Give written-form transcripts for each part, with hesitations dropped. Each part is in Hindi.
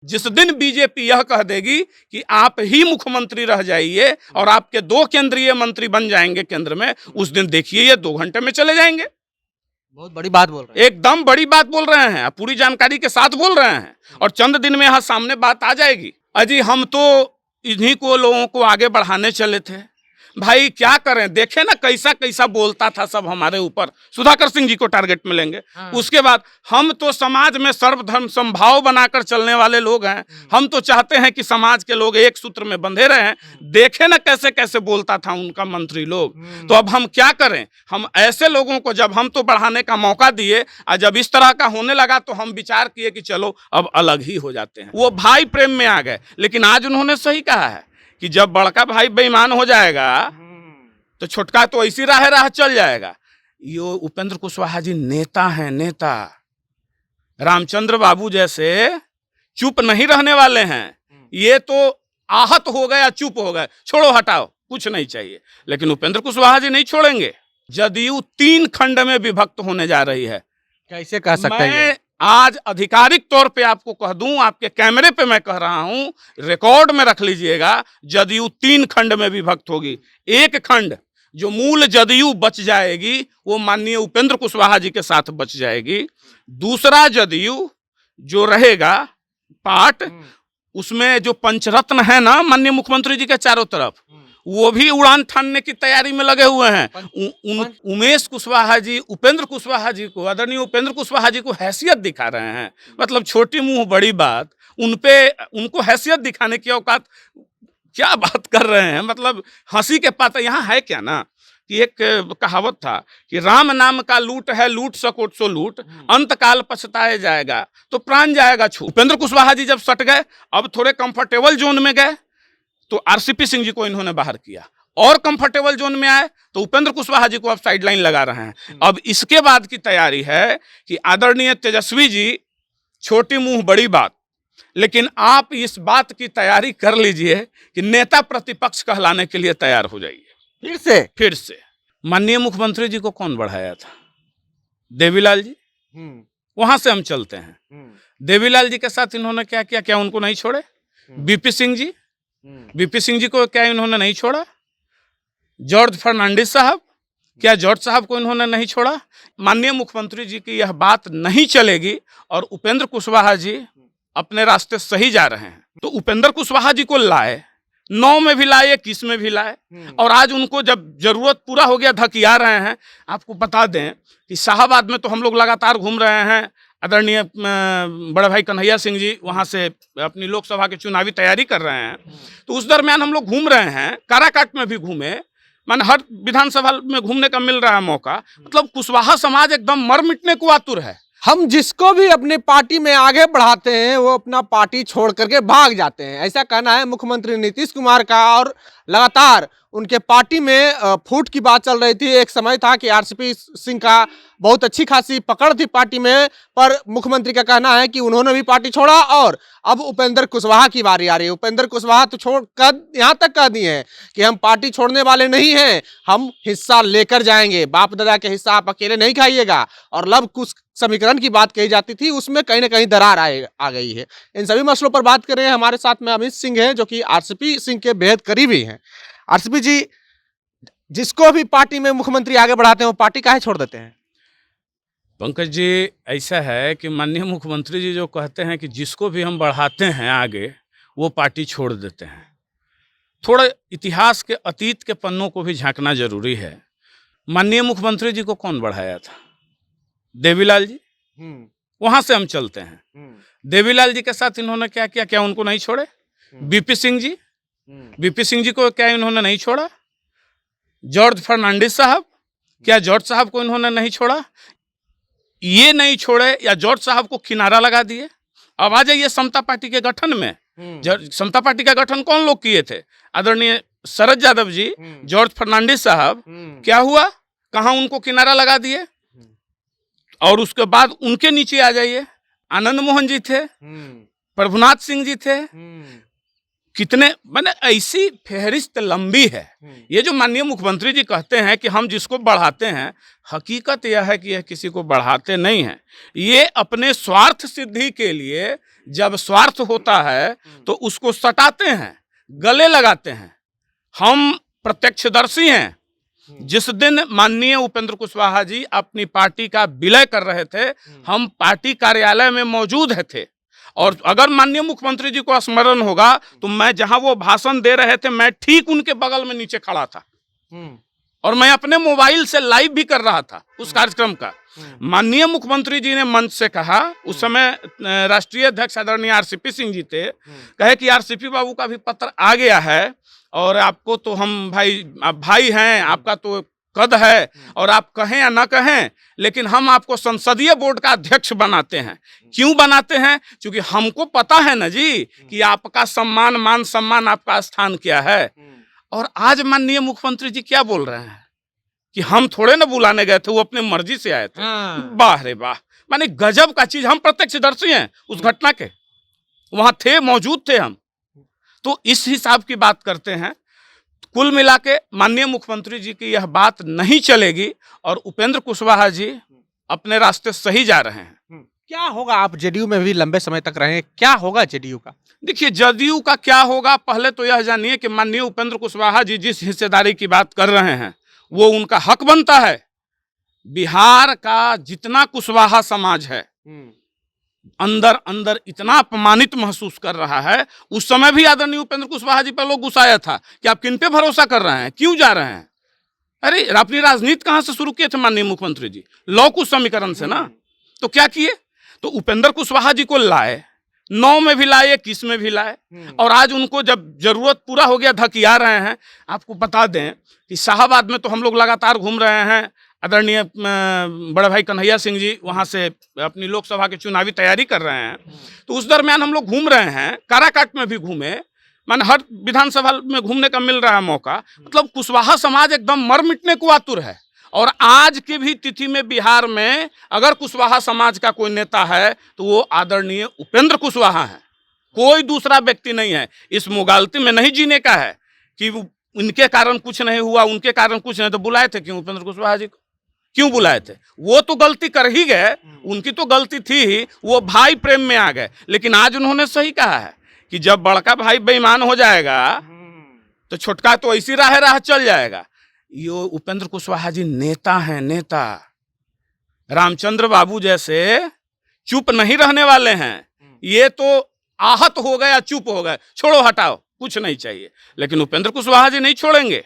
जिस दिन बीजेपी यह कह देगी कि आप ही मुख्यमंत्री रह जाइए और आपके 2 केंद्रीय मंत्री बन जाएंगे केंद्र में, उस दिन देखिए ये 2 घंटे में चले जाएंगे। बहुत बड़ी बात बोल रहे हैं। एकदम बड़ी बात बोल रहे हैं, पूरी जानकारी के साथ बोल रहे हैं और चंद दिन में यहाँ सामने बात आ जाएगी। अजी हम तो इन्हीं को लोगों को आगे बढ़ाने चले थे भाई, क्या करें, देखे ना कैसा कैसा बोलता था सब हमारे ऊपर। सुधाकर सिंह जी को टारगेट में लेंगे। उसके बाद हम तो समाज में सर्वधर्म समभाव बनाकर चलने वाले लोग हैं, हम तो चाहते हैं कि समाज के लोग एक सूत्र में बंधे रहें। देखे ना कैसे कैसे बोलता था उनका मंत्री लोग। तो अब हम क्या करें, हम ऐसे लोगों को जब हम तो बढ़ाने का मौका दिए और जब इस तरह का होने लगा तो हम विचार किए कि चलो अब अलग ही हो जाते हैं। वो भाई प्रेम में आ गए। लेकिन आज उन्होंने सही कहा है कि जब बड़का भाई बेईमान हो जाएगा तो छोटका तो ऐसी राह चल जाएगा। यो उपेंद्र कुशवाहा जी नेता हैं, नेता। रामचंद्र बाबू जैसे चुप नहीं रहने वाले हैं। ये तो आहत हो गया, चुप हो गए, छोड़ो हटाओ कुछ नहीं चाहिए। लेकिन उपेंद्र कुशवाहा जी नहीं छोड़ेंगे। जदयू 3 खंड में विभक्त होने जा रही है। कैसे कह सकते हैं? मैं आज आधिकारिक तौर पे आपको कह दूं, आपके कैमरे पे मैं कह रहा हूं, रिकॉर्ड में रख लीजिएगा, जदयू 3 खंड में विभक्त होगी। एक खंड जो मूल जदयू बच जाएगी वो माननीय उपेंद्र कुशवाहा जी के साथ बच जाएगी। दूसरा जदयू जो रहेगा पार्ट, उसमें जो पंचरत्न है ना माननीय मुख्यमंत्री जी के चारों तरफ, वो भी उड़ान ठानने की तैयारी में लगे हुए हैं। उमेश कुशवाहा जी उपेंद्र कुशवाहा जी को, आदरणीय उपेंद्र कुशवाहा जी को हैसियत दिखा रहे हैं। मतलब छोटी मुंह बड़ी बात, उनको हैसियत दिखाने की औकात, क्या बात कर रहे हैं। मतलब हंसी के पात्र यहाँ है क्या ना कि एक कहावत था कि राम नाम का लूट है, लूट सकोट सो लूट, अंत काल पछताए जाएगा तो प्राण जाएगा छू। उपेंद्र कुशवाहा जी जब सट गए, अब थोड़े कंफर्टेबल जोन में गए तो आरसीपी सिंह जी को इन्होंने बाहर किया, और कंफर्टेबल जोन में आए तो उपेंद्र कुशवाहा जी को अब साइडलाइन लगा रहे हैं। अब इसके बाद की तैयारी है कि आदरणीय तेजस्वी जी, छोटी मुंह बड़ी बात, लेकिन आप इस बात की तैयारी कर लीजिए कि नेता प्रतिपक्ष कहलाने के लिए तैयार हो जाइए। फिर से माननीय मुख्यमंत्री जी को कौन बढ़ाया था? देवीलाल जी। वहां से हम चलते हैं। देवीलाल जी के साथ इन्होंने क्या किया? क्या उनको नहीं छोड़े? बीपी सिंह जी, बीपी सिंह जी को क्या इन्होंने नहीं छोड़ा? जॉर्ज फर्नांडिस साहब, क्या जॉर्ज साहब को इन्होंने नहीं छोड़ा? माननीय मुख्यमंत्री जी की यह बात नहीं चलेगी और उपेंद्र कुशवाहा जी अपने रास्ते सही जा रहे हैं तो उपेंद्र कुशवाहा जी को लाए, 9 में भी लाए, 21 में भी लाए, और आज उनको जब जरूरत पूरा हो गया धकिया रहे हैं। आपको बता दें कि शाहबाद में तो हम लोग लगातार घूम रहे हैं। आदरणीय बड़े भाई कन्हैया सिंह जी वहाँ से अपनी लोकसभा की चुनावी तैयारी कर रहे हैं, तो उस दरमियान हम लोग घूम रहे हैं। काराकाट में भी घूमे, माने हर विधानसभा में घूमने का मिल रहा है मौका। मतलब कुशवाहा समाज एकदम मर मिटने को आतुर है। हम जिसको भी अपनी पार्टी में आगे बढ़ाते हैं वो अपना पार्टी छोड़ करके भाग जाते हैं, ऐसा कहना है मुख्यमंत्री नीतीश कुमार का। और लगातार उनके पार्टी में फूट की बात चल रही थी। एक समय था कि आरसीपी सिंह का बहुत अच्छी खासी पकड़ थी पार्टी में, पर मुख्यमंत्री का कहना है कि उन्होंने भी पार्टी छोड़ा और अब उपेंद्र कुशवाहा की बारी आ रही है। उपेंद्र कुशवाहा तो छोड़ कर यहाँ तक कह दिए हैं कि हम पार्टी छोड़ने वाले नहीं हैं, हम हिस्सा लेकर जाएंगे, बाप दादा के हिस्सा आप अकेले नहीं खाइएगा। और लव कुश समीकरण की बात कही जाती थी, उसमें कहीं ना कहीं दरार आ गई है। इन सभी मसलों पर बात करें, हमारे साथ में अमित सिंह हैं जो कि आरसीपी सिंह के बेहद करीबी हैं। आरसीपी जी, जिसको भी पार्टी में मुख्यमंत्री आगे बढ़ाते हैं वो पार्टी काहे छोड़ देते हैं? पंकज जी, ऐसा है कि माननीय मुख्यमंत्री जी जो कहते हैं कि जिसको भी हम बढ़ाते हैं आगे वो पार्टी छोड़ देते हैं, थोड़ा इतिहास के अतीत के पन्नों को भी झांकना जरूरी है। माननीय मुख्यमंत्री जी को कौन बढ़ाया था? देवीलाल जी। वहां से हम चलते हैं। देवीलाल जी के साथ इन्होंने क्या किया? क्या उनको नहीं छोड़े? बीपी सिंह जी, बीपी सिंह जी को क्या इन्होंने नहीं छोड़ा? जॉर्ज फर्नांडिस साहब, क्या जॉर्ज साहब को इन्होंने नहीं छोड़ा? ये नहीं छोड़े या जॉर्ज साहब को किनारा लगा दिए। अब आ जाइए समता पार्टी के गठन में। समता पार्टी का गठन कौन लोग किए थे? आदरणीय शरद यादव जी, जॉर्ज फर्नांडिस साहब। क्या हुआ? कहाँ उनको किनारा लगा दिए? और उसके बाद उनके नीचे आ जाइए, आनंद मोहन जी थे, प्रभुनाथ सिंह जी थे, कितने मैंने ऐसी फहरिस्त लंबी है। ये जो माननीय मुख्यमंत्री जी कहते हैं कि हम जिसको बढ़ाते हैं, हकीकत यह है कि यह किसी को बढ़ाते नहीं हैं। ये अपने स्वार्थ सिद्धि के लिए जब स्वार्थ होता है तो उसको सटाते हैं, गले लगाते हैं। हम प्रत्यक्षदर्शी हैं। जिस दिन माननीय उपेंद्र कुशवाहा जी अपनी पार्टी का विलय कर रहे थे, हम पार्टी कार्यालय में मौजूद थे। और अगर माननीय मुख्यमंत्री जी को स्मरण होगा तो मैं जहां वो भाषण दे रहे थे, मैं ठीक उनके बगल में नीचे खड़ा था और मैं अपने मोबाइल से लाइव भी कर रहा था उस कार्यक्रम का। माननीय मुख्यमंत्री जी ने मंच से कहा, उस समय राष्ट्रीय अध्यक्ष आदरणीय आरसीपी सिंह जी थे, कहे कि आरसीपी बाबू का भी पत्र आ गया है और आपको तो हम भाई हैं, आपका तो कद है और आप कहें या ना कहें, लेकिन हम आपको संसदीय बोर्ड का अध्यक्ष बनाते हैं। क्यों बनाते हैं? क्योंकि हमको पता है ना जी कि आपका सम्मान, मान सम्मान, आपका स्थान क्या है। और आज माननीय मुख्यमंत्री जी क्या बोल रहे हैं कि हम थोड़े ना बुलाने गए थे, वो अपने मर्जी से आए थे। वाह रे वाह, माने गजब का चीज। हम प्रत्यक्षदर्शी हैं उस घटना के, वहां थे, मौजूद थे हम। तो इस हिसाब की बात करते हैं। कुल मिला के माननीय मुख्यमंत्री जी की यह बात नहीं चलेगी और उपेंद्र कुशवाहा जी अपने रास्ते सही जा रहे हैं। क्या होगा? आप जेडीयू में भी लंबे समय तक रहे, क्या होगा जेडीयू का? देखिए, जदयू का क्या होगा, पहले तो यह जानिए कि माननीय उपेंद्र कुशवाहा जी जिस हिस्सेदारी की बात कर रहे हैं वो उनका हक बनता है। बिहार का जितना कुशवाहा समाज है अंदर अंदर इतना अपमानित महसूस कर रहा है। उस समय भी आदरणीय उपेंद्र कुशवाहा जी पर लोग गुस्साया था कि आप किन पे भरोसा कर रहे हैं, क्यों जा रहे हैं। अरे अपनी राजनीति कहां से शुरू किए थे माननीय मुख्यमंत्री जी? लौ कुश समीकरण से ना। तो क्या किए? तो उपेंद्र कुशवाहा जी को लाए, 9 में भी लाए, 21 में भी लाए, और आज उनको जब जरूरत पूरा हो गया धकिया रहे हैं। आपको बता दें कि शाहबाद में तो हम लोग लगातार घूम रहे हैं। आदरणीय बड़े भाई कन्हैया सिंह जी वहाँ से अपनी लोकसभा की चुनावी तैयारी कर रहे हैं, तो उस दरमियान हम लोग घूम रहे हैं। काराकाट में भी घूमे, माने हर विधानसभा में घूमने का मिल रहा है मौका। मतलब कुशवाहा समाज एकदम मर मिटने को आतुर है। और आज की भी तिथि में बिहार में अगर कुशवाहा समाज का कोई नेता है तो वो आदरणीय उपेंद्र कुशवाहा है, कोई दूसरा व्यक्ति नहीं है। इस मुगालती में नहीं जीने का है कि उनके कारण कुछ नहीं हुआ, उनके कारण कुछ नहीं। तो बुलाए थे क्यों उपेंद्र कुशवाहा जी को? क्यों बुलाए थे? वो तो गलती कर ही गए, उनकी तो गलती थी ही, वो भाई प्रेम में आ गए। लेकिन आज उन्होंने सही कहा है कि जब बड़का भाई बेईमान हो जाएगा तो छोटका तो ऐसी राह चल जाएगा। यो उपेंद्र कुशवाहा जी नेता हैं, नेता। रामचंद्र बाबू जैसे चुप नहीं रहने वाले हैं। ये तो आहत हो गए या चुप हो गए, छोड़ो हटाओ, कुछ नहीं चाहिए। लेकिन उपेंद्र कुशवाहा जी नहीं छोड़ेंगे।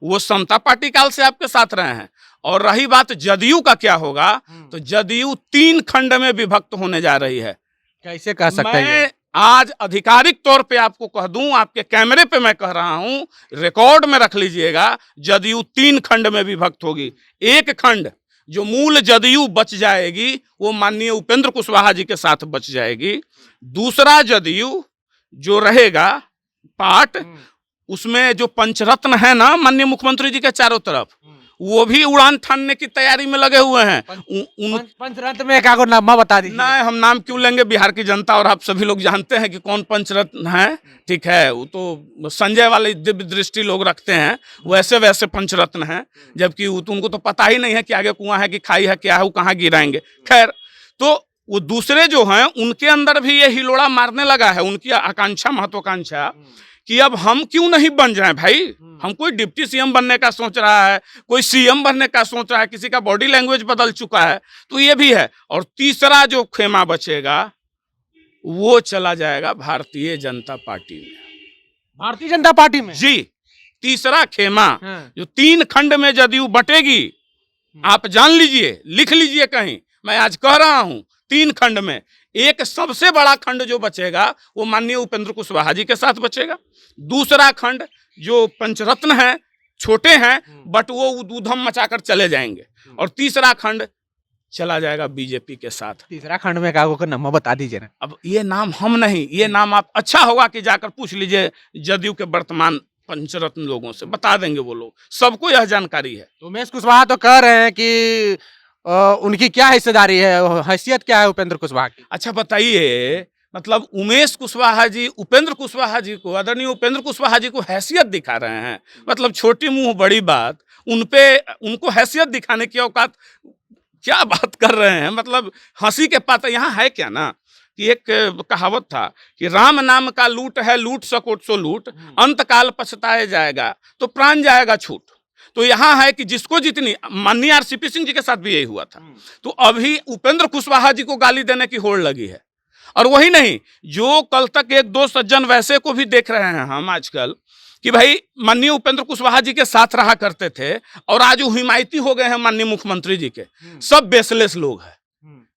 वो समता पार्टी काल से आपके साथ रहे हैं। और रही बात जदयू का क्या होगा, तो जदयू 3 खंड में विभक्त होने जा रही है। कैसे कह सकते हैं? मैं आज आधिकारिक तौर पे आपको कह दूं, आपके कैमरे पे मैं कह रहा हूं, रिकॉर्ड में रख लीजिएगा, जदयू 3 खंड में विभक्त होगी। एक खंड जो मूल जदयू बच जाएगी वो माननीय उपेंद्र कुशवाहा जी के साथ बच जाएगी। दूसरा जदयू जो रहेगा पार्ट, उसमें जो पंचरत्न है ना माननीय मुख्यमंत्री जी के चारों तरफ, वो भी उड़ान ठानने की तैयारी में लगे हुए हैं। पंचरत्न में क्या नाम बता दीजिए। नहीं, हम नाम क्यों लेंगे, बिहार की जनता और आप सभी लोग जानते हैं कि कौन पंचरत्न है। ठीक है, वो तो संजय वाले दिव्य दृष्टि लोग रखते हैं, वैसे वैसे पंचरत्न हैं, जबकि उनको तो पता ही नहीं है कि आगे कुआं है कि खाई है, क्या है, वो कहाँ गिराएंगे। खैर, तो वो दूसरे जो हैं उनके अंदर भी ये हिलोड़ा मारने लगा है, उनकी आकांक्षा, महत्वाकांक्षा कि अब हम क्यों नहीं बन जाएं भाई। हम कोई डिप्टी सीएम बनने का सोच रहा है, कोई सीएम बनने का सोच रहा है, किसी का बॉडी लैंग्वेज बदल चुका है, तो ये भी है। और तीसरा जो खेमा बचेगा वो चला जाएगा भारतीय जनता पार्टी में। भारतीय जनता पार्टी में जी, तीसरा खेमा जो 3 खंड में जदयू बटेगी, आप जान लीजिए, लिख लीजिए कहीं, मैं आज कह रहा हूं 3 खंड में एक सबसे बड़ा खंड जो बचेगा वो माननीय उपेंद्र कुशवाहा जी के साथ बचेगा। दूसरा खंड जो पंचरत्न है, छोटे हैं बट वो ऊधम मचाकर चले जाएंगे। और तीसरा खंड चला जाएगा बीजेपी के साथ। तीसरा खंड में क्या होगा, नाम बता दीजिए ना। अब ये नाम हम नहीं, ये नाम आप अच्छा होगा कि जाकर पूछ लीजिए जदयू के वर्तमान पंचरत्न लोगों से, बता देंगे वो लोग, सबको यह जानकारी है। तो उमेश कुशवाहा तो कह रहे हैं कि उनकी क्या हिस्सेदारी है, हैसियत क्या है उपेंद्र कुशवाहा की? अच्छा बताइए, मतलब उमेश कुशवाहा जी उपेंद्र कुशवाहा जी को, आदरणीय उपेंद्र कुशवाहा जी को हैसियत दिखा रहे हैं। मतलब छोटी मुंह बड़ी बात, उनको हैसियत दिखाने की औकात, क्या बात कर रहे हैं। मतलब हंसी के पात्र यहाँ है क्या ना, कि एक कहावत था कि राम नाम का लूट है, लूट सकोट सो लूट, अंत काल पछताए जाएगा तो प्राण जाएगा छूट। तो यहाँ है कि जिसको जितनी, माननीय आरसीपी सिंह जी के साथ भी यही हुआ था। तो अभी उपेंद्र कुशवाहा जी को गाली देने की होड़ लगी है। और वही नहीं, जो कल तक एक दो सज्जन वैसे को भी देख रहे हैं हम आजकल कि भाई माननीय उपेंद्र कुशवाहा जी के साथ रहा करते थे और आज वो हिमायती हो गए हैं माननीय मुख्यमंत्री जी के, सब बेसलेस लोग हैं,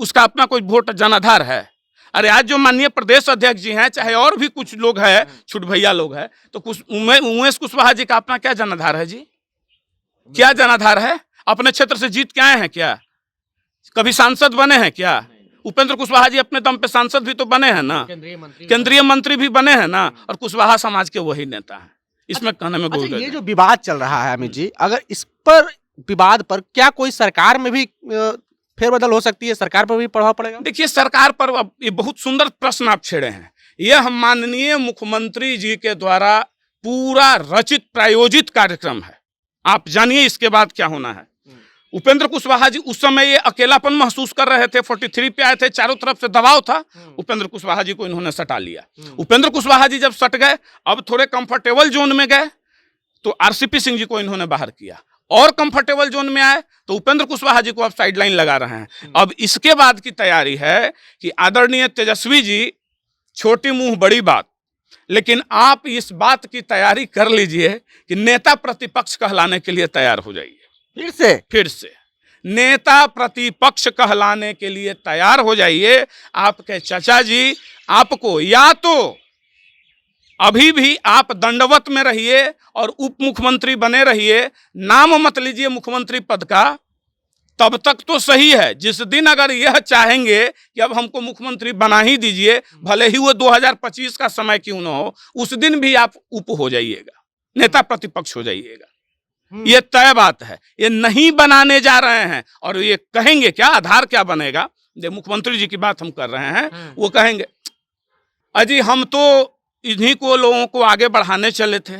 उसका अपना कोई वोट जनाधार है। अरे आज जो माननीय प्रदेश अध्यक्ष जी हैं, चाहे और भी कुछ लोग हैं, छुट भैया लोग हैं, तो उमेश कुशवाहा जी का अपना क्या जनाधार है जी? क्या जनाधार है? अपने क्षेत्र से जीत के आए हैं क्या? कभी सांसद बने हैं क्या? उपेंद्र कुशवाहा जी अपने दम पे सांसद भी तो बने हैं ना, केंद्रीय मंत्री भी बने हैं ना, और कुशवाहा समाज के वही नेता हैं। इसमें कहने में कोई ये जो विवाद चल रहा है अमित जी, अगर इस पर विवाद पर क्या कोई सरकार में भी फेरबदल हो सकती है, सरकार पर भी प्रभाव पड़ेगा? देखिए, सरकार पर अब ये बहुत सुंदर प्रश्न आप छेड़े हैं। यह माननीय मुख्यमंत्री जी के द्वारा पूरा रचित प्रायोजित कार्यक्रम है। आप जानिए इसके बाद क्या होना है। उपेंद्र कुशवाहा जी उस समय ये अकेलापन महसूस कर रहे थे, 43 पे आए थे, चारों तरफ से दबाव था, उपेंद्र कुशवाहा जी को इन्होंने सटा लिया। उपेंद्र कुशवाहा जी जब सट गए, अब थोड़े कंफर्टेबल जोन में गए, तो आरसीपी सिंह जी को इन्होंने बाहर किया, और कंफर्टेबल जोन में आए तो उपेंद्र कुशवाहा जी को अब साइडलाइन लगा रहे हैं। अब इसके बाद की तैयारी है कि आदरणीय तेजस्वी जी, छोटी मुंह बड़ी बात, लेकिन आप इस बात की तैयारी कर लीजिए कि नेता प्रतिपक्ष कहलाने के लिए तैयार हो जाइए। फिर से नेता प्रतिपक्ष कहलाने के लिए तैयार हो जाइए। आपके चाचा जी आपको, या तो अभी भी आप दंडवत में रहिए और उप मुख्यमंत्री बने रहिए, नाम मत लीजिए मुख्यमंत्री पद का, तब तक तो सही है। जिस दिन अगर यह चाहेंगे कि अब हमको मुख्यमंत्री बना ही दीजिए, भले ही वो 2025 का समय क्यों न हो, उस दिन भी आप उप हो जाइएगा, नेता प्रतिपक्ष हो जाइएगा। ये तय बात है। ये नहीं बनाने जा रहे हैं, और ये कहेंगे क्या, आधार क्या बनेगा? जो मुख्यमंत्री जी की बात हम कर रहे हैं, वो कहेंगे अजी हम तो इन्हीं को लोगों को आगे बढ़ाने चले थे।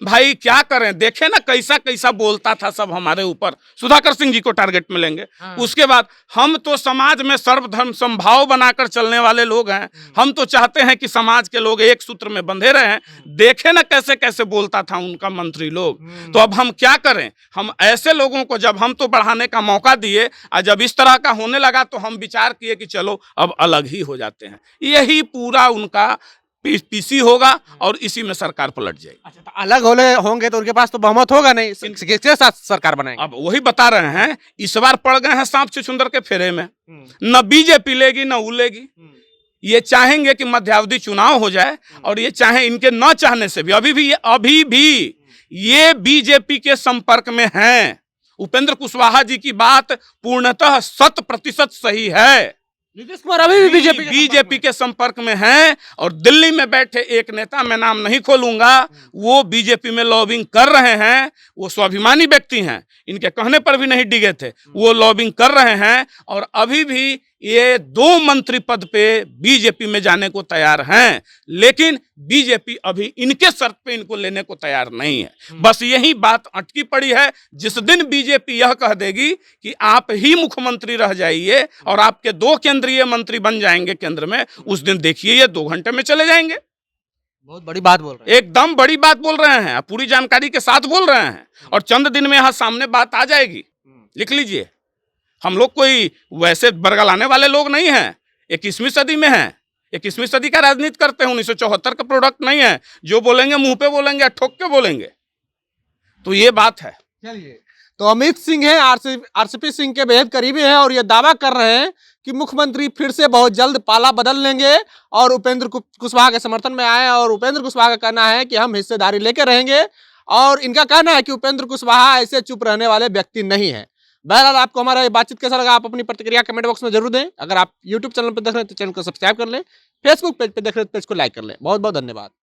भाई क्या करें, देखे ना कैसा कैसा बोलता था सब हमारे ऊपर। सुधाकर सिंह जी को टारगेट में लेंगे। उसके बाद हम तो समाज में सर्वधर्म समभाव बनाकर चलने वाले लोग हैं, हम तो चाहते हैं कि समाज के लोग एक सूत्र में बंधे रहें। देखे ना कैसे कैसे बोलता था उनका मंत्री लोग। तो अब हम क्या करें? हम ऐसे लोगों को जब हम तो बढ़ाने का मौका दिए, और जब इस तरह का होने लगा तो हम विचार किए कि चलो अब अलग ही हो जाते हैं। यही पूरा उनका पीसी होगा और इसी में सरकार पलट जाएगी। अच्छा, तो अलग होंगे तो उनके पास तो बहुमत होगा नहीं, किसके साथ सरकार बनाएंगे? अब वही बता रहे हैं, इस बार पड़ गए हैं सांप छुछुंदर के फेरे में। न बीजेपी लेगी न उलेगी। ये चाहेंगे कि मध्यावधि चुनाव हो जाए, और ये चाहे इनके न चाहने से भी अभी भी ये बीजेपी के संपर्क में हैं। उपेंद्र कुशवाहा जी की बात पूर्णतः 100% सही है। नीतीश कुमार अभी भी बीजेपी के संपर्क में हैं, और दिल्ली में बैठे एक नेता, मैं नाम नहीं खोलूंगा, वो बीजेपी में लॉबिंग कर रहे हैं। वो स्वाभिमानी व्यक्ति हैं, इनके कहने पर भी नहीं डिगे थे, वो लॉबिंग कर रहे हैं, और अभी भी ये 2 मंत्री पद पे बीजेपी में जाने को तैयार हैं। लेकिन बीजेपी अभी इनके शर्त पे इनको लेने को तैयार नहीं है। बस यही बात अटकी पड़ी है। जिस दिन बीजेपी यह कह देगी कि आप ही मुख्यमंत्री रह जाइए और आपके 2 केंद्रीय मंत्री बन जाएंगे केंद्र में, उस दिन देखिए ये 2 घंटे में चले जाएंगे। बहुत बड़ी बात बोल रहे हैं, एकदम बड़ी बात बोल रहे हैं, पूरी जानकारी के साथ बोल रहे हैं, और चंद दिन में यहाँ सामने बात आ जाएगी। लिख लीजिए, हम लोग कोई वैसे बरगलाने वाले लोग नहीं हैं। 21वीं सदी में हैं, 21वीं सदी का राजनीति करते हैं, 1974 का प्रोडक्ट नहीं है। जो बोलेंगे मुंह पे बोलेंगे, ठोक के बोलेंगे। तो ये बात है। चलिए, तो अमित सिंह है, आरसीपी सिंह के बेहद करीबी है, और ये दावा कर रहे हैं कि मुख्यमंत्री फिर से बहुत जल्द पाला बदल लेंगे और उपेंद्र कुशवाहा के समर्थन में आए। और उपेंद्र कुशवाहा का कहना है कि हम हिस्सेदारी लेकर रहेंगे, और इनका कहना है कि उपेंद्र कुशवाहा ऐसे चुप रहने वाले व्यक्ति नहीं है। बहरहाल, आपको हमारा ये बातचीत कैसा लगा, आप अपनी प्रतिक्रिया कमेंट बॉक्स में जरूर दें। अगर आप यूट्यूब चैनल पर देख रहे हैं तो चैनल को सब्सक्राइब कर लें, फेसबुक पेज पर देख रहे हैं तो पेज को लाइक कर लें। बहुत बहुत धन्यवाद।